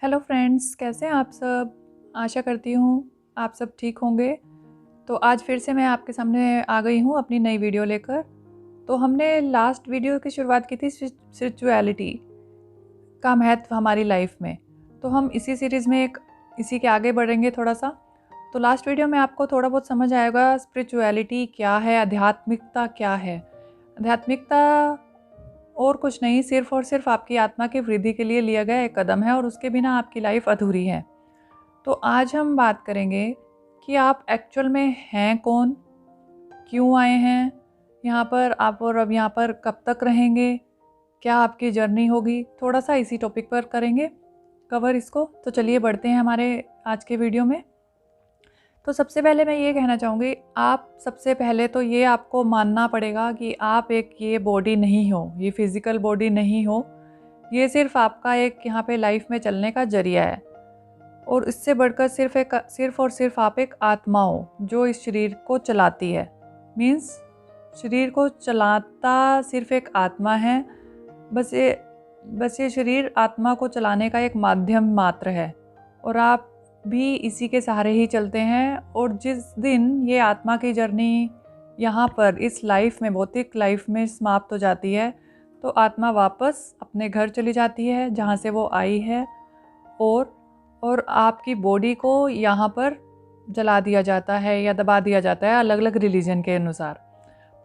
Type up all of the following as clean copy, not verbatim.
Hello friends, कैसे हैं आप सब। आशा करती हूँ आप सब ठीक होंगे। तो आज फिर से मैं आपके सामने आ गई हूँ अपनी नई वीडियो लेकर। तो हमने लास्ट वीडियो की शुरुआत की थी स्पिरिचुअलिटी का महत्व हमारी लाइफ में। तो हम इसी सीरीज़ में इसी के आगे बढ़ेंगे थोड़ा सा। तो लास्ट वीडियो में आपको थोड़ा बहुत समझ आएगा स्पिरिचुअलिटी क्या है, आध्यात्मिकता क्या है। आध्यात्मिकता और कुछ नहीं, सिर्फ और सिर्फ आपकी आत्मा की वृद्धि के लिए लिया गया एक कदम है और उसके बिना आपकी लाइफ अधूरी है। तो आज हम बात करेंगे कि आप एक्चुअल में हैं कौन, क्यों आए हैं यहाँ पर आप, और अब यहाँ पर कब तक रहेंगे, क्या आपकी जर्नी होगी। थोड़ा सा इसी टॉपिक पर करेंगे कवर इसको। तो चलिए बढ़ते हैं हमारे आज के वीडियो में। तो सबसे पहले मैं ये कहना चाहूँगी, आप सबसे पहले तो ये आपको मानना पड़ेगा कि आप एक ये बॉडी नहीं हो, ये फिज़िकल बॉडी नहीं हो। ये सिर्फ आपका एक यहाँ पे लाइफ में चलने का जरिया है। और इससे बढ़कर सिर्फ और सिर्फ आप एक आत्मा हो जो इस शरीर को चलाती है। मीन्स शरीर को चलाता सिर्फ एक आत्मा है। बस ये शरीर आत्मा को चलाने का एक माध्यम मात्र है और आप भी इसी के सहारे ही चलते हैं। और जिस दिन ये आत्मा की जर्नी यहाँ पर इस लाइफ में, भौतिक लाइफ में समाप्त हो जाती है, तो आत्मा वापस अपने घर चली जाती है जहाँ से वो आई है। और आपकी बॉडी को यहाँ पर जला दिया जाता है या दबा दिया जाता है, अलग अलग रिलीजन के अनुसार।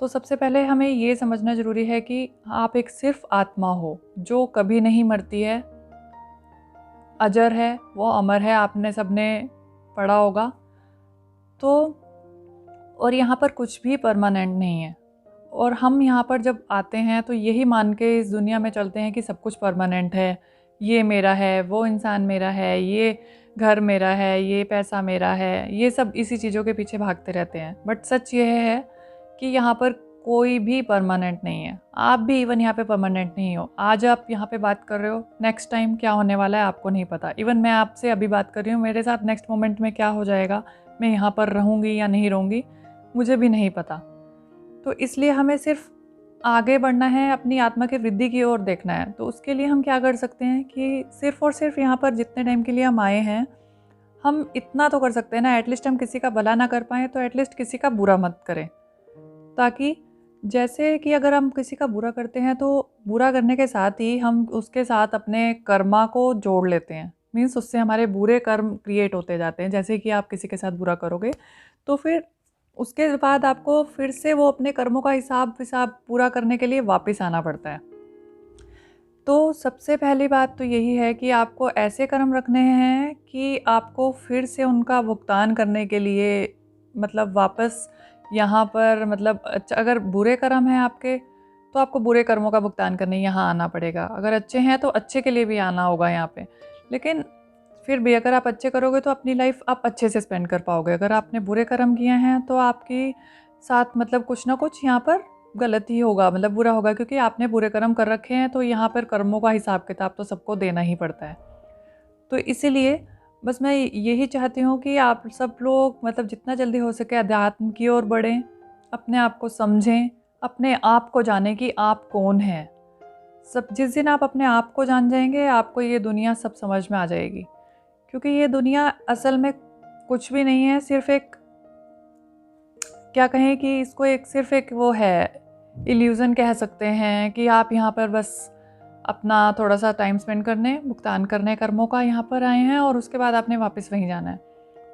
तो सबसे पहले हमें ये समझना ज़रूरी है कि आप एक सिर्फ आत्मा हो जो कभी नहीं मरती है, अजर है, वो अमर है, आपने सबने पढ़ा होगा। तो और यहाँ पर कुछ भी परमानेंट नहीं है। और हम यहाँ पर जब आते हैं तो यही मान के इस दुनिया में चलते हैं कि सब कुछ परमानेंट है, ये मेरा है, वो इंसान मेरा है, ये घर मेरा है, ये पैसा मेरा है, ये सब इसी चीज़ों के पीछे भागते रहते हैं। बट सच ये है कि यहाँ पर कोई भी परमानेंट नहीं है। आप भी इवन यहाँ पे परमानेंट नहीं हो। आज आप यहाँ पे बात कर रहे हो, नेक्स्ट टाइम क्या होने वाला है आपको नहीं पता। इवन मैं आपसे अभी बात कर रही हूँ, मेरे साथ नेक्स्ट मोमेंट में क्या हो जाएगा, मैं यहाँ पर रहूँगी या नहीं रहूँगी, मुझे भी नहीं पता। तो इसलिए हमें सिर्फ आगे बढ़ना है, अपनी आत्मा की वृद्धि की ओर देखना है। तो उसके लिए हम क्या कर सकते हैं कि सिर्फ और सिर्फ यहाँ पर जितने टाइम के लिए हम आए हैं, हम इतना तो कर सकते हैं ना, एटलीस्ट हम किसी का भला ना कर पाएँ तो एटलीस्ट किसी का बुरा मत करें। ताकि जैसे कि अगर हम किसी का बुरा करते हैं तो बुरा करने के साथ ही हम उसके साथ अपने कर्मा को जोड़ लेते हैं। मीन्स उससे हमारे बुरे कर्म क्रिएट होते जाते हैं। जैसे कि आप किसी के साथ बुरा करोगे तो फिर उसके बाद आपको फिर से वो अपने कर्मों का हिसाब पूरा करने के लिए वापस आना पड़ता है। तो सबसे पहली बात तो यही है कि आपको ऐसे कर्म रखने हैं कि आपको फिर से उनका भुगतान करने के लिए, मतलब वापस यहाँ पर, मतलब अच्छा अगर बुरे कर्म हैं आपके तो आपको बुरे कर्मों का भुगतान करने यहाँ आना पड़ेगा। अगर अच्छे हैं तो अच्छे के लिए भी आना होगा यहाँ पे। लेकिन फिर भी अगर आप अच्छे करोगे तो अपनी लाइफ आप अच्छे से स्पेंड कर पाओगे। अगर आपने बुरे कर्म किए हैं तो आपके साथ मतलब कुछ ना कुछ यहाँ पर गलत ही होगा, मतलब बुरा होगा, क्योंकि आपने बुरे कर्म कर रखे हैं। तो यहाँ पर कर्मों का हिसाब किताब तो सबको देना ही पड़ता है। तो इसीलिए बस मैं यही चाहती हूँ कि आप सब लोग मतलब जितना जल्दी हो सके अध्यात्म की ओर बढ़ें, अपने आप को समझें, अपने आप को जानें कि आप कौन हैं। सब जिस दिन आप अपने आप को जान जाएंगे, आपको ये दुनिया सब समझ में आ जाएगी। क्योंकि ये दुनिया असल में कुछ भी नहीं है, सिर्फ एक, क्या कहें कि इसको एक सिर्फ एक वो है, इल्यूज़न कह सकते हैं कि आप यहाँ पर बस अपना थोड़ा सा टाइम स्पेंड करने, भुगतान करने कर्मों का यहाँ पर आए हैं और उसके बाद आपने वापस वहीं जाना है।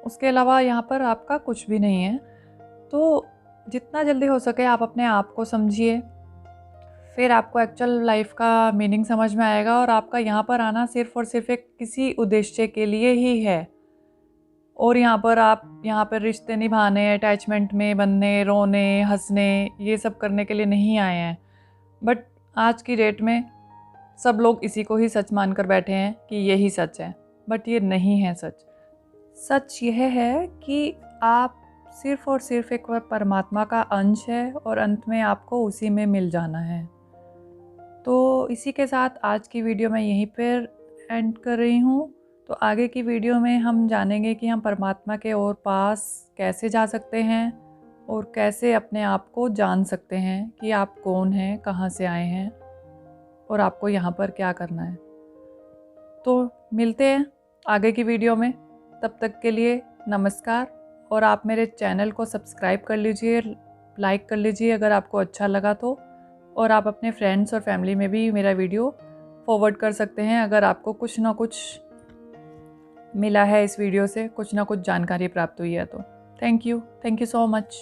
उसके अलावा यहाँ पर आपका कुछ भी नहीं है। तो जितना जल्दी हो सके आप अपने आप को समझिए, फिर आपको एक्चुअल लाइफ का मीनिंग समझ में आएगा। और आपका यहाँ पर आना सिर्फ और सिर्फ एक किसी उद्देश्य के लिए ही है। और यहाँ पर आप यहाँ पर रिश्ते निभाने, अटैचमेंट में बनने, रोने, हंसने, ये सब करने के लिए नहीं आए हैं। बट आज की डेट में सब लोग इसी को ही सच मानकर बैठे हैं कि यही सच है। बट ये नहीं है सच। सच यह है कि आप सिर्फ और सिर्फ एक परमात्मा का अंश है और अंत में आपको उसी में मिल जाना है। तो इसी के साथ आज की वीडियो मैं यहीं पर एंड कर रही हूँ। तो आगे की वीडियो में हम जानेंगे कि हम परमात्मा के और पास कैसे जा सकते हैं और कैसे अपने आप को जान सकते हैं कि आप कौन हैं, कहाँ से आए हैं और आपको यहाँ पर क्या करना है। तो मिलते हैं आगे की वीडियो में। तब तक के लिए नमस्कार। और आप मेरे चैनल को सब्सक्राइब कर लीजिए, लाइक कर लीजिए अगर आपको अच्छा लगा तो। और आप अपने फ्रेंड्स और फैमिली में भी मेरा वीडियो फॉरवर्ड कर सकते हैं अगर आपको कुछ ना कुछ मिला है इस वीडियो से, कुछ ना कुछ जानकारी प्राप्त हुई है तो। Thank you so much.